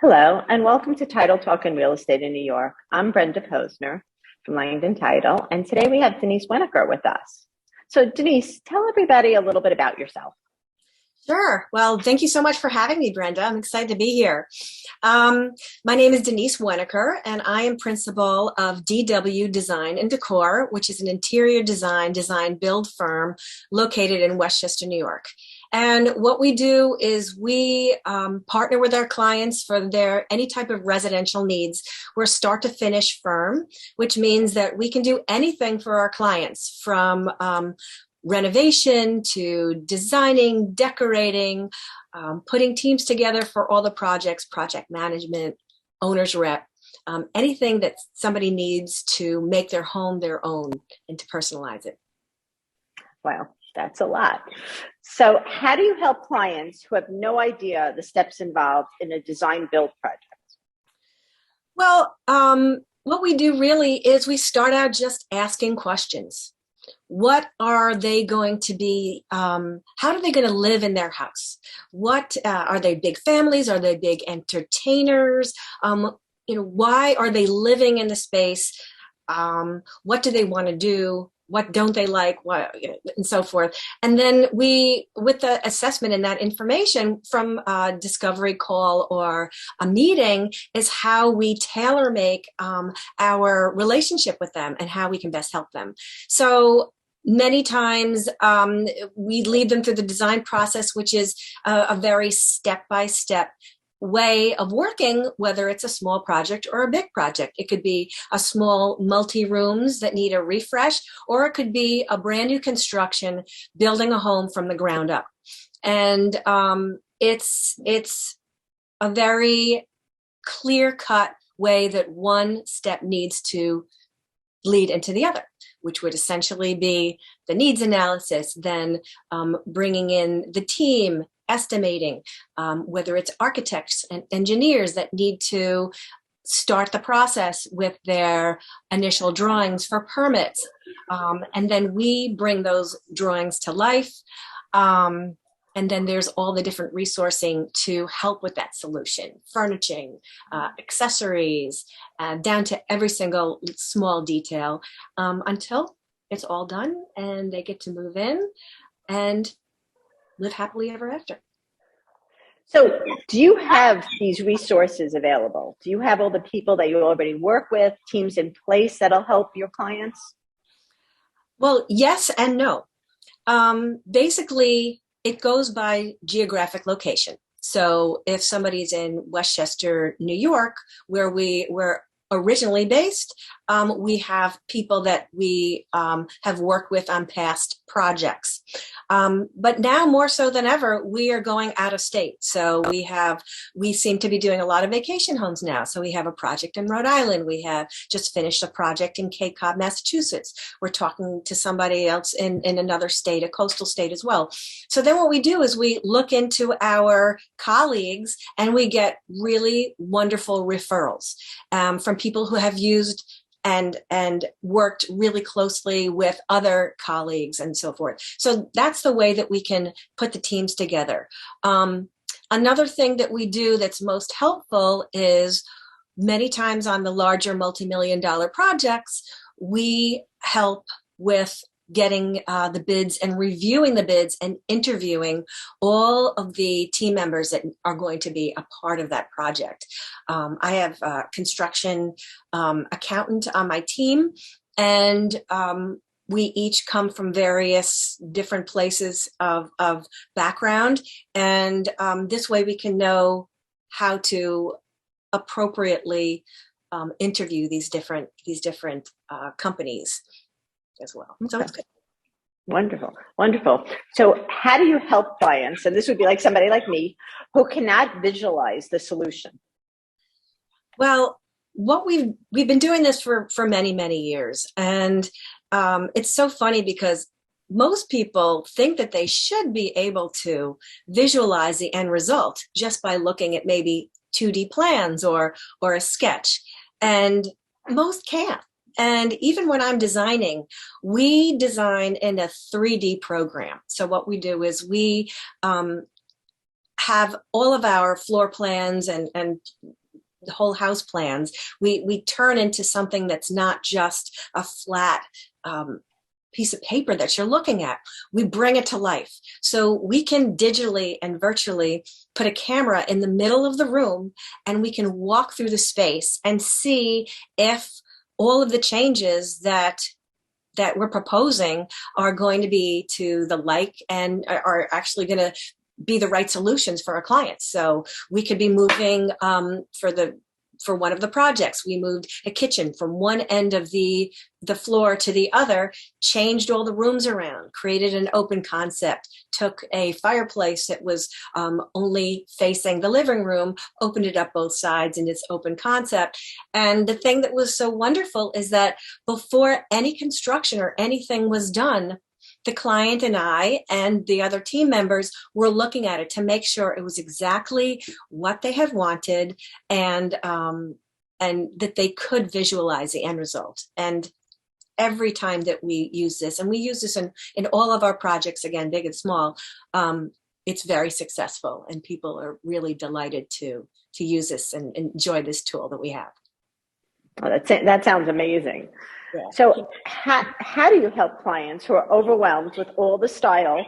Hello, and welcome to Title Talk in Real Estate in New York. I'm Brenda Posner from Langdon Title, and today we have Denise Wenacur with us. So Denise, tell everybody a little bit about yourself. Sure. Well, thank you so much for having me, Brenda. I'm excited to be here. My name is Denise Wenacur, and I am principal of DW Design and Decor, which is an interior design build firm located in Westchester, New York. And what we do is we partner with our clients for their any type of residential needs. We're a start to finish firm, which means that we can do anything for our clients from renovation to designing, decorating, putting teams together for all the projects, project management, owner's rep, anything that somebody needs to make their home their own and to personalize it. Wow, that's a lot. So how do you help clients who have no idea the steps involved in a design build project? Well, what we do really is we start out just asking questions. What are they going to be, how are they going to live in their house? What, are they big families? Are they big entertainers? Why are they living in the space? What do they want to do? What don't they like? What, and so forth. And then we, with the assessment and that information from a discovery call or a meeting, is how we tailor make our relationship with them and how we can best help them. So many times we lead them through the design process, which is a very step-by-step way of working, whether it's a small project or a big project. It could be a small multi-rooms that need a refresh, or it could be a brand new construction, building a home from the ground up. And it's a very clear-cut way that one step needs to lead into the other, which would essentially be the needs analysis, then bringing in the team, estimating, whether it's architects and engineers that need to start the process with their initial drawings for permits. And then we bring those drawings to life. And then there's all the different resourcing to help with that solution, furnishing, accessories, down to every single small detail, until it's all done and they get to move in and live happily ever after. So do you have these resources available? Do you have all the people that you already work with, teams in place that'll help your clients? Well, yes and no. Basically, it goes by geographic location. So if somebody's in Westchester, New York, where we were originally based, we have people that we have worked with on past projects. But now more so than ever, we are going out of state. So we seem to be doing a lot of vacation homes now. So we have a project in Rhode Island. We have just finished a project in Cape Cod, Massachusetts. We're talking to somebody else in another state, a coastal state as well. So then what we do is we look into our colleagues and we get really wonderful referrals from people who have used and worked really closely with other colleagues and so forth. So that's the way that we can put the teams together. Another thing that we do that's most helpful is many times on the larger multi-million-dollar projects, we help with getting the bids and reviewing the bids and interviewing all of the team members that are going to be a part of that project. I have a construction accountant on my team, and we each come from various different places of background, and this way we can know how to appropriately interview these different companies as well. So it's good. Wonderful, wonderful. So how do you help clients, and this would be like somebody like me, who cannot visualize the solution? Well, what we've been doing this for many, many years. And it's so funny because most people think that they should be able to visualize the end result just by looking at maybe 2D plans or a sketch. And most can't. And even when I'm designing, we design in a 3D program. So what we do is we have all of our floor plans and the whole house plans, we turn into something that's not just a flat piece of paper that you're looking at. We bring it to life. So we can digitally and virtually put a camera in the middle of the room, and we can walk through the space and see if all of the changes that we're proposing are going to be to the like and are actually going to be the right solutions for our clients. So we could be moving for one of the projects, we moved a kitchen from one end of the floor to the other, changed all the rooms around, created an open concept, took a fireplace that was only facing the living room, opened it up both sides in its open concept. And the thing that was so wonderful is that before any construction or anything was done, the client and I and the other team members were looking at it to make sure it was exactly what they had wanted, and that they could visualize the end result. And every time that we use this, and we use this in all of our projects, again, big and small, it's very successful, and people are really delighted to use this and enjoy this tool that we have. Oh, that sounds amazing. Yeah. So how do you help clients who are overwhelmed with all the style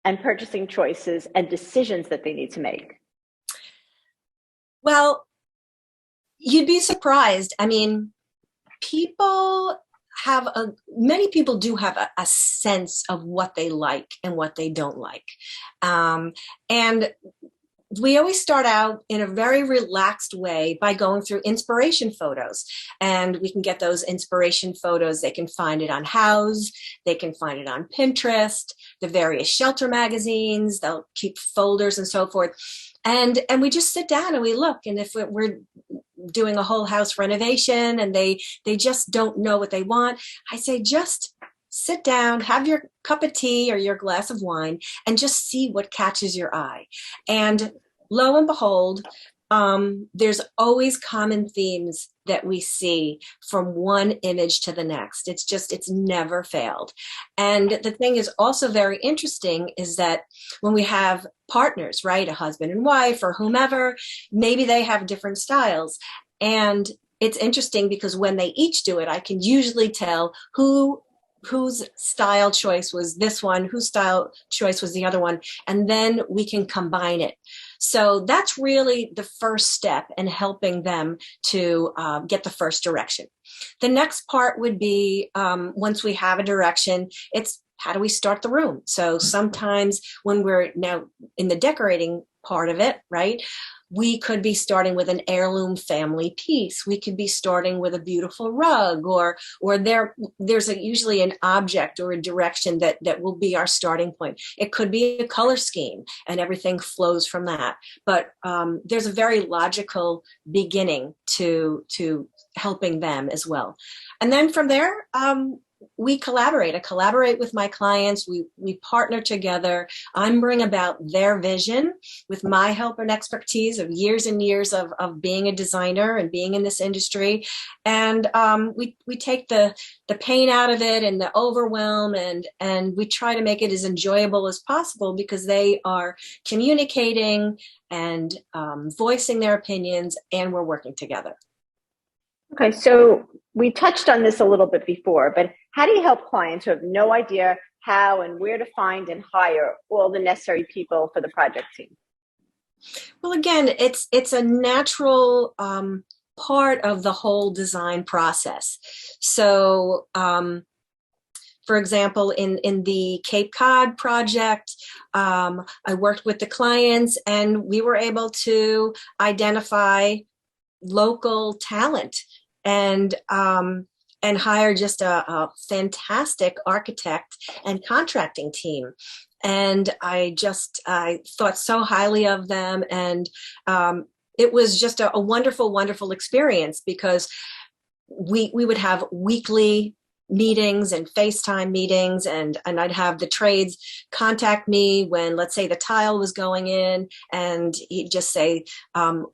and purchasing choices and decisions that they need to make? Well, you'd be surprised. I mean, many people do have a sense of what they like and what they don't like. And we always start out in a very relaxed way by going through inspiration photos, and we can get those inspiration photos. They can find it on Houzz, they can find it on Pinterest, the various shelter magazines, they'll keep folders and so forth. And we just sit down and we look, and if we're doing a whole house renovation and they just don't know what they want, I say, just sit down, have your cup of tea or your glass of wine, and just see what catches your eye. And lo and behold, there's always common themes that we see from one image to the next. It's never failed. And the thing is also very interesting is that when we have partners, right, a husband and wife or whomever, maybe they have different styles. And it's interesting because when they each do it, I can usually tell whose style choice was this one, whose style choice was the other one, and then we can combine it. So that's really the first step in helping them to get the first direction. The next part would be, once we have a direction, it's how do we start the room? So sometimes when we're now in the decorating part of it, right, we could be starting with an heirloom family piece. We could be starting with a beautiful rug, or there's usually an object or a direction that will be our starting point. It could be a color scheme, and everything flows from that. But there's a very logical beginning to helping them as well. And then from there, we collaborate. I collaborate with my clients. We partner together. I bring about their vision with my help and expertise of years and years of being a designer and being in this industry. And we take the pain out of it and the overwhelm, and we try to make it as enjoyable as possible because they are communicating and voicing their opinions, and we're working together. Okay, so we touched on this a little bit before, but how do you help clients who have no idea how and where to find and hire all the necessary people for the project team? Well, again, it's a natural part of the whole design process. So, for example, in the Cape Cod project, I worked with the clients, and we were able to identify local talent and hire just a fantastic architect and contracting team. And I thought so highly of them. And it was just a wonderful, wonderful experience because we would have weekly meetings and FaceTime meetings, and I'd have the trades contact me when, let's say, the tile was going in, and he'd just say, I'm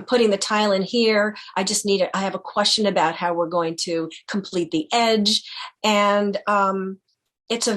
putting the tile in here. I have a question about how we're going to complete the edge. And it's a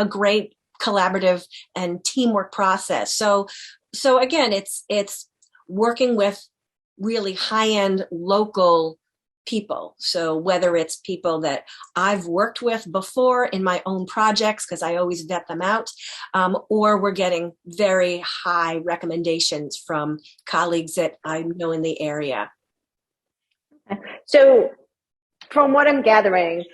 great collaborative and teamwork process. So again, it's working with really high-end local people. So whether it's people that I've worked with before in my own projects, because I always vet them out, or we're getting very high recommendations from colleagues that I know in the area. So from what I'm gathering,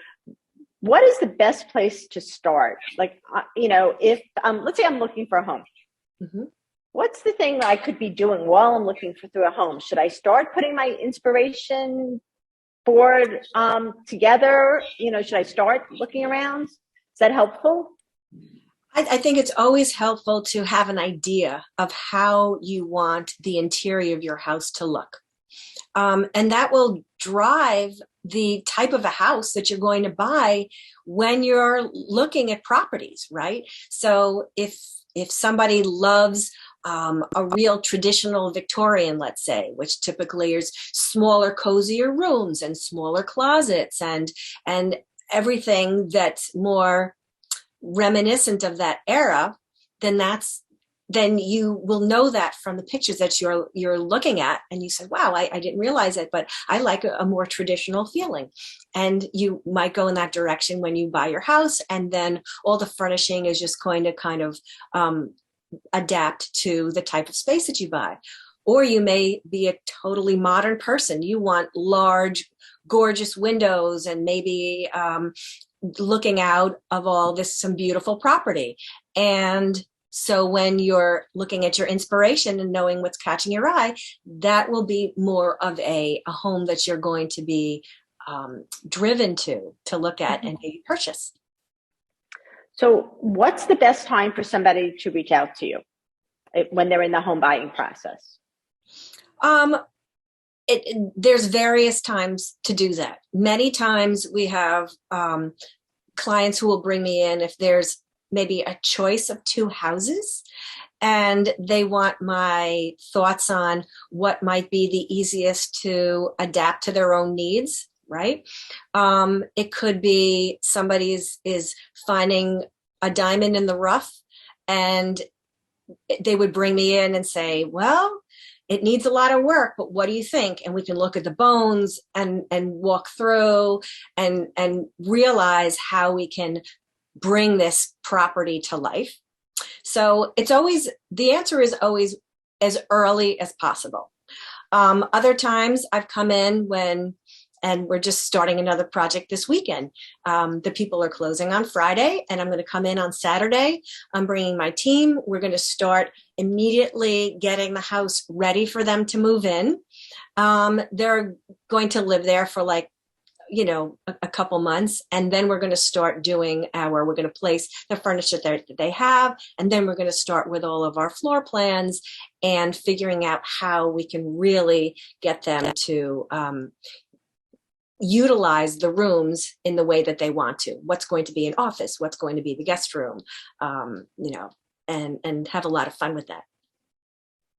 what is the best place to start? Like, if let's say I'm looking for a home. Mm-hmm. What's the thing I could be doing while I'm looking through a home? Should I start putting my inspiration board together? Should I start looking around? Is that helpful? I think it's always helpful to have an idea of how you want the interior of your house to look. And that will drive the type of a house that you're going to buy when you're looking at properties, right? So if somebody loves a real traditional Victorian, let's say, which typically is smaller, cozier rooms and smaller closets and everything that's more reminiscent of that era, then you will know that from the pictures that you're looking at, and you say, wow, I didn't realize it, but I like a more traditional feeling. And you might go in that direction when you buy your house, and then all the furnishing is just going to kind of adapt to the type of space that you buy. Or you may be a totally modern person. You want large, gorgeous windows and maybe looking out of all this, some beautiful property. And so when you're looking at your inspiration and knowing what's catching your eye, that will be more of a home that you're going to be driven to look at and maybe purchase. So what's the best time for somebody to reach out to you when they're in the home buying process? There's various times to do that. Many times we have clients who will bring me in if there's maybe a choice of two houses and they want my thoughts on what might be the easiest to adapt to their own needs, right? It could be somebody is finding a diamond in the rough and they would bring me in and say, well, it needs a lot of work, but what do you think? And we can look at the bones and walk through and realize how we can bring this property to life. So the answer is always as early as possible. Other times I've come in and we're just starting another project this weekend. The people are closing on Friday and I'm going to come in on Saturday. I'm bringing my team. We're going to start immediately getting the house ready for them to move in. They're going to live there for a couple months, and then we're going to start we're going to place the furniture that they have, and then we're going to start with all of our floor plans and figuring out how we can really get them to utilize the rooms in the way that they want to. What's going to be an office, what's going to be the guest room, and have a lot of fun with that.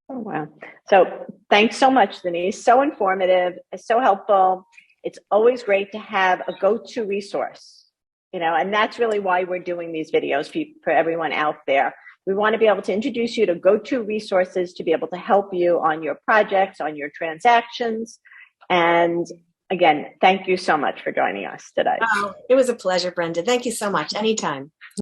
Oh, wow. So thanks so much, Denise. So informative, so helpful. It's always great to have a go-to resource, and that's really why we're doing these videos for everyone out there. We want to be able to introduce you to go-to resources to be able to help you on your projects, on your transactions. And again, thank you so much for joining us today. Oh, it was a pleasure, Brenda. Thank you so much. Anytime.